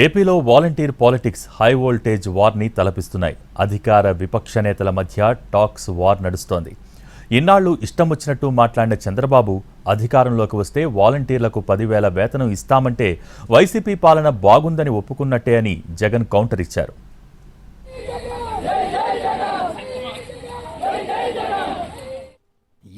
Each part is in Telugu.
ఏపీలో వాలంటీర్ పాలిటిక్స్ హై వోల్టేజ్ వార్ని తలపిస్తున్నాయి. అధికార విపక్ష నేతల మధ్య టాక్స్ వార్ నడుస్తోంది. ఇన్నాళ్లు ఇష్టం వచ్చినట్టు మాట్లాడిన చంద్రబాబు అధికారంలోకి వస్తే వాలంటీర్లకు 10,000 వేతనం ఇస్తామంటే వైసీపీ పాలన బాగుందని ఒప్పుకున్నట్టే అని జగన్ కౌంటర్ ఇచ్చారు.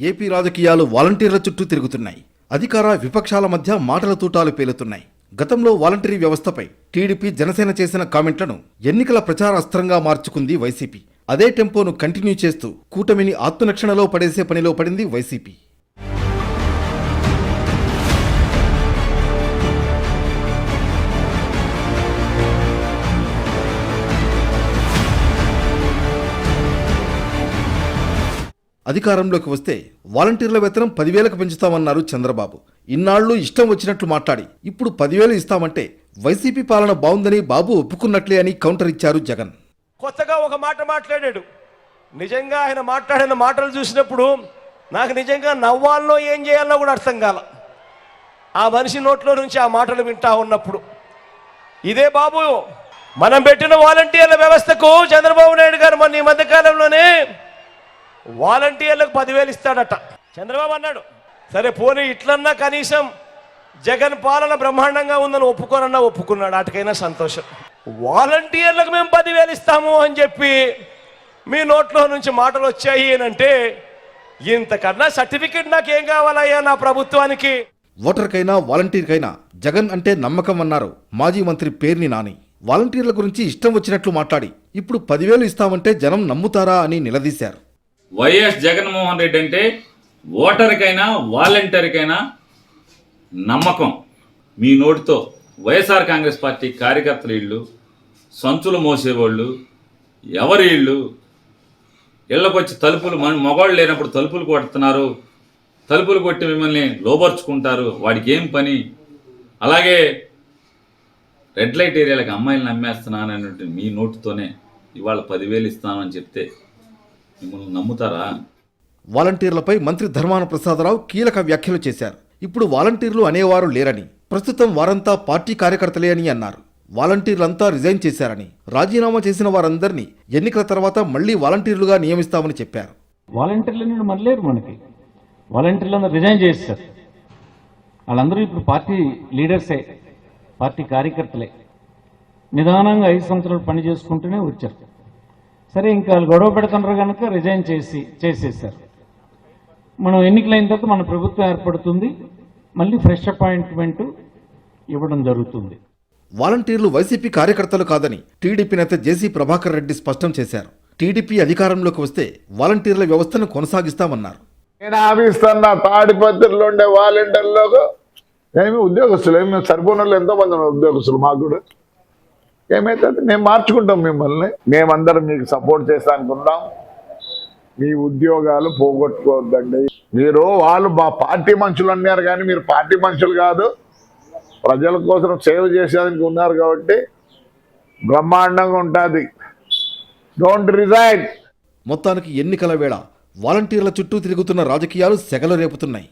ఏపీ రాజకీయాలు వాలంటీర్ల చుట్టూ తిరుగుతున్నాయి. అధికార విపక్షాల మధ్య మాటల తూటాలు పేలుతున్నాయి. గతంలో వాలంటరీ వ్యవస్థపై టీడీపీ జనసేన చేసిన కామెంట్లను ఎన్నికల ప్రచార అస్త్రంగా మార్చుకుంది వైసీపీ. అదే టెంపోను కంటిన్యూ చేస్తూ కూటమిని ఆత్మరక్షణలో పడేసే పనిలో పడింది వైసీపీ. అధికారంలోకి వస్తే వాలంటీర్ల వేతనం 10,000కు పెంచుతామన్నారు చంద్రబాబు. ఇన్నాళ్లు ఇష్టం వచ్చినట్లు మాట్లాడి ఇప్పుడు 10,000 ఇస్తామంటే వైసీపీ పాలన బాగుందని బాబు ఒప్పుకున్నట్లే అని కౌంటర్ ఇచ్చారు జగన్. కొత్తగా ఒక మాట మాట్లాడాడు. నిజంగా ఆయన మాట్లాడిన మాటలు చూసినప్పుడు నాకు నిజంగా నవ్వాల్లో ఏం చేయాలో కూడా అర్థం కాల. ఆ మనిషి నోట్లో నుంచి ఆ మాటలు వింటా ఉన్నప్పుడు ఇదే బాబు మనం పెట్టిన వాలంటీర్ల వ్యవస్థకు చంద్రబాబు నాయుడు గారు మొన్న ఈ మధ్యకాలంలోనే వాలంటీర్లకు 10,000 ఇస్తాడట. చంద్రబాబు అన్నాడు, సరే పోనీ ఇట్లన్నా కనీసం జగన్ పాలన బ్రహ్మాండంగా ఉందని ఒప్పుకున్నాడు. వాటికైనా సంతోషం. వాలంటీర్లకు మేము 10,000 ఇస్తాము అని చెప్పి మీ నోట్లో నుంచి మాటలు వచ్చాయి అంటే ఇంతకన్నా సర్టిఫికెట్ నాకేం కావాలయ్యా నా ప్రభుత్వానికి. ఓటర్కైనా వాలంటీర్కైనా జగన్ అంటే నమ్మకం అన్నారు మాజీ మంత్రి పేర్ని నాని. వాలంటీర్ల గురించి ఇష్టం వచ్చినట్లు మాట్లాడి ఇప్పుడు 10,000 ఇస్తామంటే జనం నమ్ముతారా అని నిలదీశారు. వైఎస్ జగన్మోహన్ రెడ్డి అంటే ఓటర్కైనా వాలంటీర్కైనా నమ్మకం. మీ నోటితో వైఎస్ఆర్ కాంగ్రెస్ పార్టీ కార్యకర్తలు ఇళ్ళు, సంచులు మోసేవాళ్ళు ఎవరి ఇళ్ళు, ఇళ్ళకొచ్చి తలుపులు మగవాళ్ళు లేనప్పుడు తలుపులు కొడుతున్నారు, తలుపులు కొట్టి మిమ్మల్ని లోబర్చుకుంటారు, వాడికి ఏం పని, అలాగే రెడ్ లైట్ ఏరియాలకు అమ్మాయిలను అమ్మేస్తున్నాను అన్నట్టు మీ నోటితోనే ఇవాళ 10,000 ఇస్తామని చెప్తే మిమ్మల్ని నమ్ముతారా? వాలంటీర్లపై మంత్రి ధర్మాన ప్రసాదరావు కీలక వ్యాఖ్యలు చేశారు. ఇప్పుడు వాలంటీర్లు అనేవారు లేరని, ప్రస్తుతం వారంతా పార్టీ కార్యకర్తలే అని అన్నారు. వాలంటీర్లంతా రిజైన్ చేశారని, రాజీనామా చేసిన వారందరినీ ఎన్నికల తర్వాత మళ్లీ వాలంటీర్లుగా నియమిస్తామని చెప్పారు. వాలంటీర్లు మనలేరు, మనకి వాలంటీర్లందరూ రిజైన్ చేశారు. వాళ్ళందరూ ఇప్పుడు పార్టీ లీడర్సే, పార్టీ కార్యకర్తలే. నిదానంగా 5 సంవత్సరాలు పని చేసుకుంటూనే వచ్చారు. సరే ఇంకా వాళ్ళు గొడవ పెడుతున్నారు కనుక రిజైన్ చేసేసారు. మనం ఎన్నికలైన తర్వాత మన ప్రభుత్వం ఏర్పడుతుంది, మళ్ళీ ఫ్రెష్ అపాయింట్మెంట్ ఇవ్వడం జరుగుతుంది. వాలంటీర్లు వైసీపీ కార్యకర్తలు కాదని టీడీపీ నేత జేసీ ప్రభాకర్ రెడ్డి స్పష్టం చేశారు. టీడీపీ అధికారంలోకి వస్తే వాలంటీర్ల వ్యవస్థను కొనసాగిస్తామన్నారు. నేను ఆపిస్తున్నా తాడిపత్రిలో ఉండే వాలంటీర్లకు ఏమి ఉద్యోగస్తులు ఏమి సరిపోయిన వాళ్ళు ఎంతో మంది ఉద్యోగస్తులు మాకు కూడా ఏమైతుంది, మేము మార్చుకుంటాం మిమ్మల్ని. మేమందరం మీకు సపోర్ట్ చేస్తా అనుకుంటాం. మీ ఉద్యోగాలు పోగొట్టుకోవద్దండి. వాళ్ళు మా పార్టీ మనుషులు అన్నారు కానీ మీరు పార్టీ మనుషులు కాదు, ప్రజల కోసం సేవ చేసేదానికి ఉన్నారు కాబట్టి బ్రహ్మాండంగా ఉంటుంది. Don't resign. మొత్తానికి ఎన్నికల వేళ వాలంటీర్ల చుట్టూ తిరుగుతున్న రాజకీయాలు సెగలు రేపుతున్నాయి.